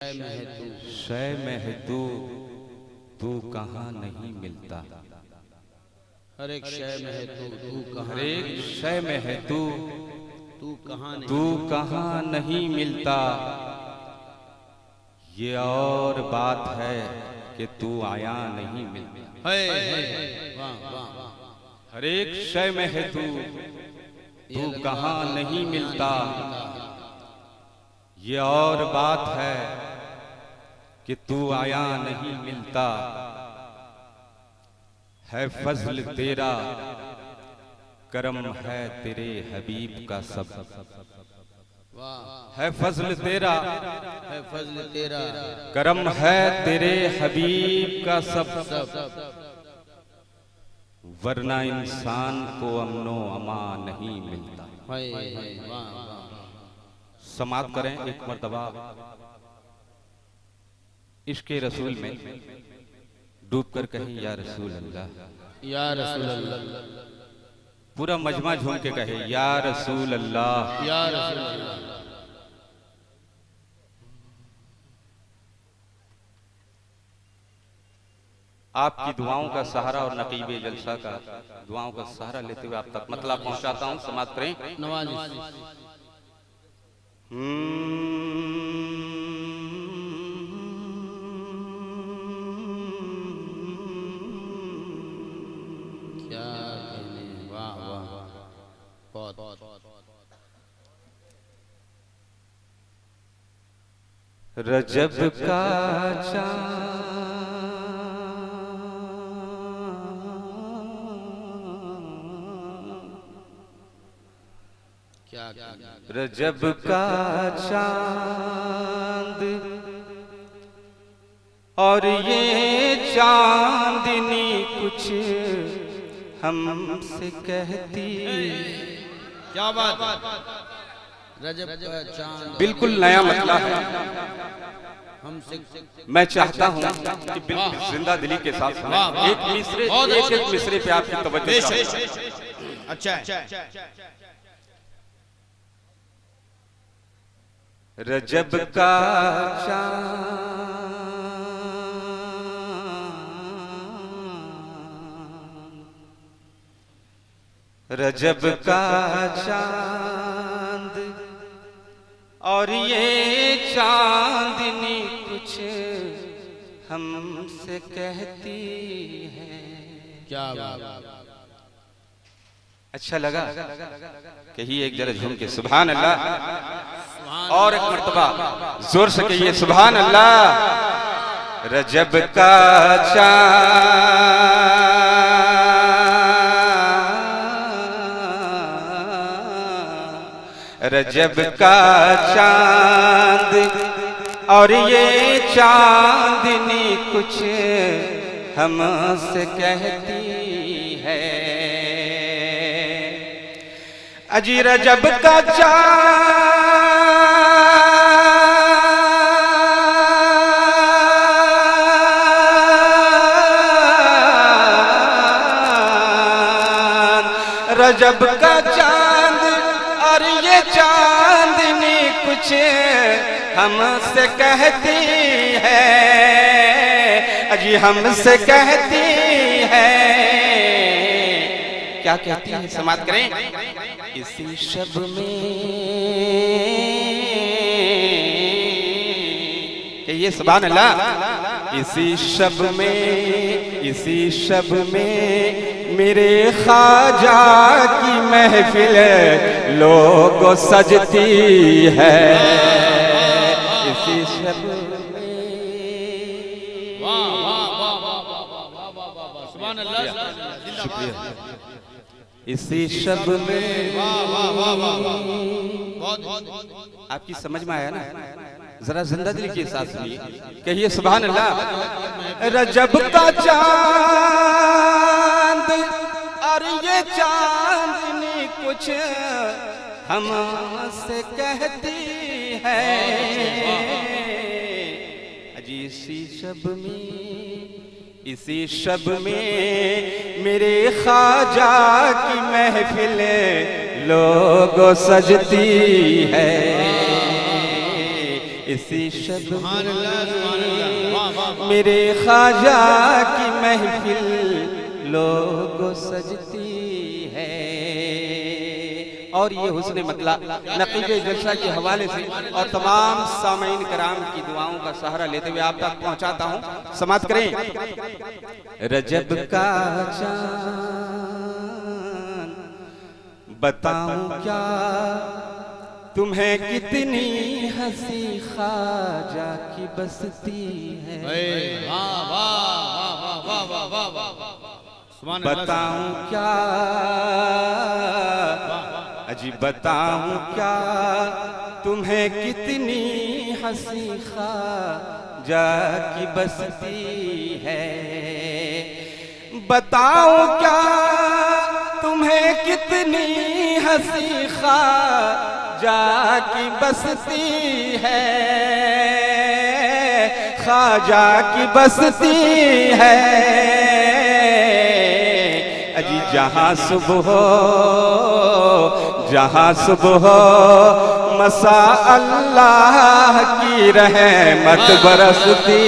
शय में है तू कहाँ नहीं मिलता। हर एक शय में है तू कहाँ, हर एक शय में है तू कहाँ नहीं मिलता। ये और बात है कि तू आया नहीं मिलता। वाह वाह। हर एक शय में है तू कहाँ नहीं मिलता। ये और बात है कि तू आया नहीं मिलता। है फजल तेरा, करम है तेरे हबीब का सब। है फजल तेरा, करम है तेरे हबीब का सब। वरना इंसान को अमनो अमा नहीं मिलता। समाप्त करें एक मर्तबा इश्क़े रसूल में डूब कर कहें या रसूल अल्लाह, या रसूल अल्लाह। पूरा मजमा झूम के कहे या रसूल अल्लाह, या रसूल अल्लाह। आपकी दुआओं का सहारा और नकीबे जलसा का दुआओं का सहारा लेते हुए आप तक मतलब पहुंचाता हूं। समाप्त करें नवाज़। क्या कहने, वाह वाह बहुत। रजब का क्या रजब का चांद और ये चांदनी कुछ हमसे कहती। क्या बात। रजब का चांद बिल्कुल नया मतलब है। हमसे मैं चाहता हूं कि बिल्कुल जिंदा दिली के साथ एक मिसरे पे आपकी तवज्जो चाहूं। अच्छा। रजब का चांद रजब का चांद और ये चांदनी कुछ हमसे कहती है। क्या बात। अच्छा लगा कहिए एक जरा झूम के सुभान अल्लाह और एक मर्तबा जोर से कहिए सुभान अल्लाह। रजब का रजब का चांद और ये चांदनी कुछ हमसे कहती है। अजी रजब का चांद रजब का चांद और ये चांदनी कुछ हमसे कहती है। अजी हमसे कहती है। क्या कहती है समाप्त करें। इसी शब में ये सुभान अल्लाह। इसी शब में मेरे ख्वाजा की महफिल लोगों सजती है। इसी शब में सुभान अल्लाह। शुक्रिया। इसी शब में आपकी समझ में आया ना। जरा जिंदा दिल के साथ सुनिए कहिए सुभान अल्लाह। रजब का चांद और ये चांदनी कुछ हमसे कहती है। अजी इसी शब में मेरे ख्वाजा की महफिल लोगों सजती है। इसी शब मेरे ख्वाजा की महफिल लोगों सजती है। और ये हुस्न मतला नक़ीब जलसा के हवाले से और तमाम सामीन कराम की दुआओं का सहारा लेते हुए आप तक पहुंचाता हूं। समाप्त करें। रजब का चाँद बताऊं क्या तुम्हें कितनी हंसी ख्वाजा की बसती है। बताऊं क्या अजी बताऊं क्या तुम्हें कितनी हंसी ख्वाजा की बसती है। बताऊं क्या तुम्हें कितनी हंसी ख्वाजा की बसती है। ख्वाजा की बसती है। अजी जहाँ सुबह मसा अल्लाह की रहमत बरसती।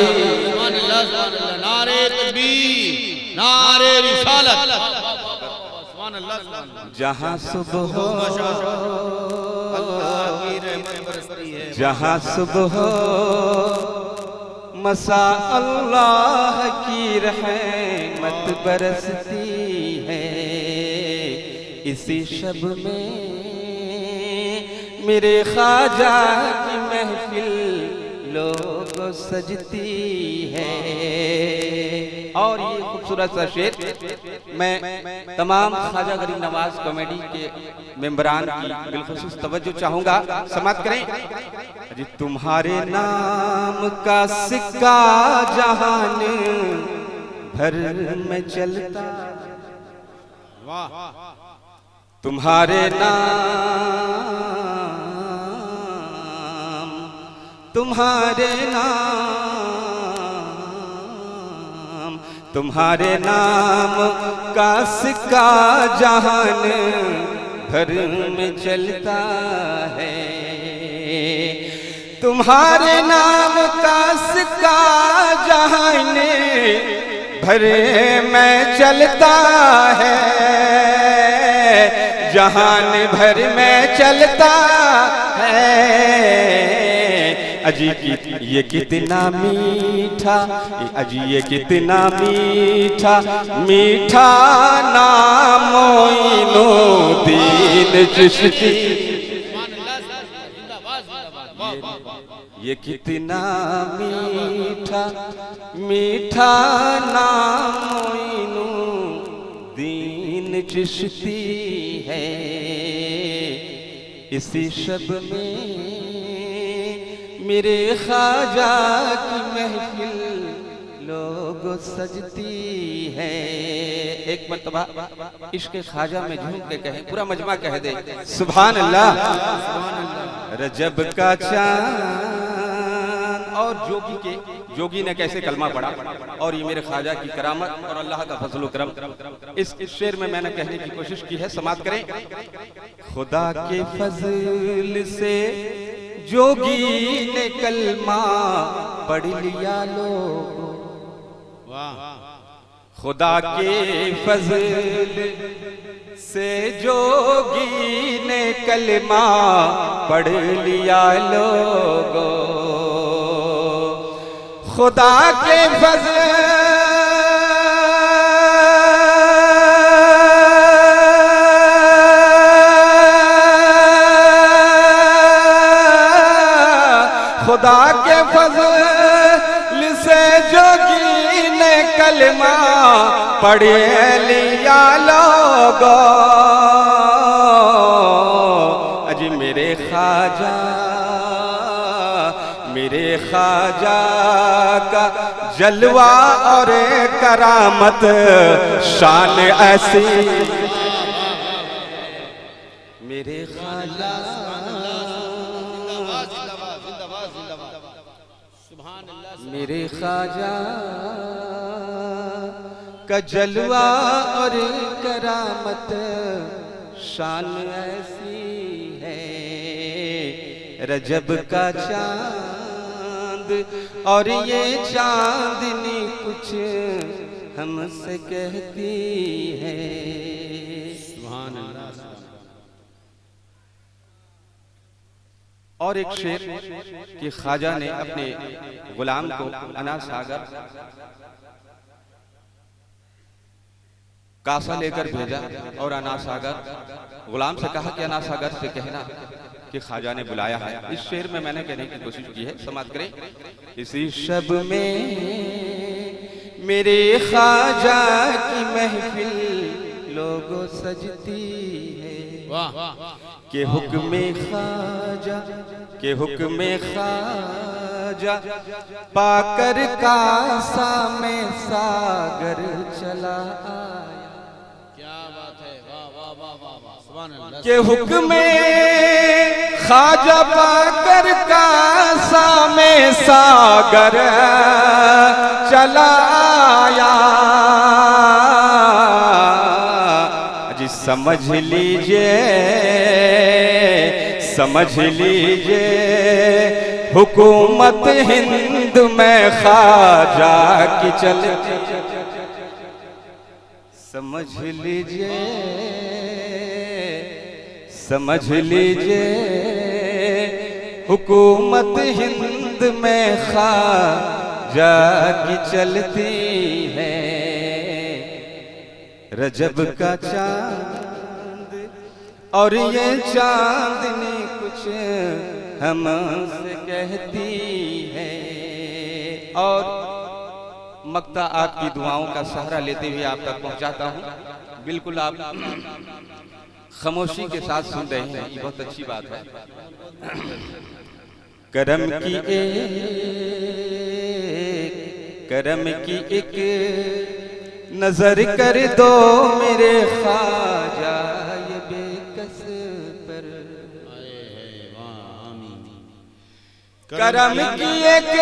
नारे तकबीर, नारे रिसालत। जहाँ सुबह अल्लाह की रहमत बरसती है। जहाँ सुबह मसा अल्लाह की रहमत बरसती है। इसी शब में मेरे ख्वाजा की महफिल लोगों सजती है। और ये खूबसूरत सा शेर मैं तमाम ख्वाजा गरीब नवाज कॉमेडी के मेंबरान की बिलखुसूस तवज्जो चाहूंगा। समाप्त करें। जी तुम्हारे नाम का सिक्का जहान भर में चलता। तुम्हारे नाम तुम्हारे नाम का सिक्का जहान भर में चलता है। तुम्हारे नाम का सिक्का जहान भर में चलता है। जहान भर में चलता है। अजी ये कितना मीठा, अजी ये कितना मीठा मीठा नाम मोइनुद्दीन चिश्ती। ये कितना मीठा मीठा नाम मोइनुद्दीन चिश्ती है। इसी शब में मेरे ख्वाजा की महफिल लोगों सजती है। एक मर्तबा इश्क ख्वाजा में झूम के कहें, पूरा मजमा कह दे सुभान अल्लाह। रजब का चाँद। और जोगी ने कैसे कलमा पढ़ा और ये मेरे ख्वाजा की करामत और अल्लाह का फजल करम। इस शेर में मैंने कहने की कोशिश की है। समाप्त करें। खुदा के फजल से जोगी ने कलमा पढ़ लिया लोगों। खुदा के फजल से जोगी ने कलमा पढ़ लिया लोगों। खुदा के फजल खुदा के फजल से जोगी ने कलमा पढ़ लिया लोगों। अजी मेरे ख्वाजा का जलवा और करामत शान ऐसी। मेरे ख्वाजा मेरे ख्वाजा का जलवा और करामत शान ऐसी है। रजब का चाँद और ये चांदनी कुछ हमसे कहती है। सुभान अल्लाह। और एक शेर कि ख्वाजा ने अपने गुलाम को अना सागर कासा लेकर भेजा और अना सागर गुलाम से कहा कि अना सागर से कहना कि ख्वाजा ने बुलाया है। इस शेर में मैंने कहने की कोशिश की है, समाप्त करें। इसी शब में मेरे ख्वाजा की महफिल लोगों सजती है। के हुक्मे ख्वाजा के हुक्मे ख्वाजा पाकर कासा में सागर चला आया। क्या बात है, वाह वाह वाह वाह वाह, सुभान अल्लाह। के हुक्मे ख्वाजा पाकर कासा में सागर चला आया। जी समझ लीजिए हुकूमत हिंद में ख्वाजा की चलती। समझ लीजिए हुकूमत हिंद में ख्वाजा की चलती है। रजब का चांद और ये चांदनी कुछ हमसे कहती है। और मक्ता आपकी दुआओं का सहारा लेते हुए आप तक पहुंचाता हूं। बिल्कुल आप खामोशी के साथ सुन रहे हैं, ये बहुत अच्छी बात है। करम की एक नजर कर दो मेरे ख्वाजा ये बेकस पर। करम की एक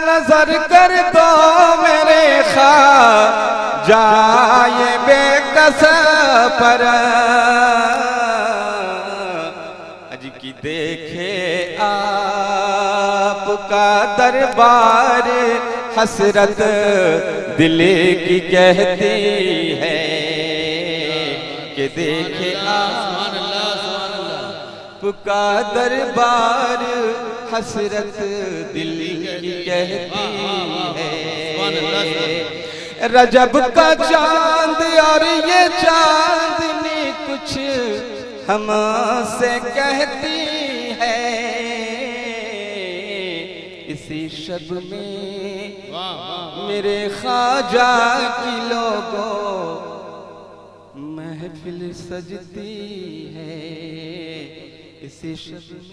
नजर कर दो मेरे ख्वाजा ये बेकस पर। अजी की देखे आपका दरबार हसरत दिल की कहती है। कि देखे आपका दरबार हसरत दिल की कहती है। रजब का चांद और ये चांदनी कुछ हमसे कहती है। इसी शब में मेरे ख्वाजा की लोगों महफिल सजती है। इसी शब में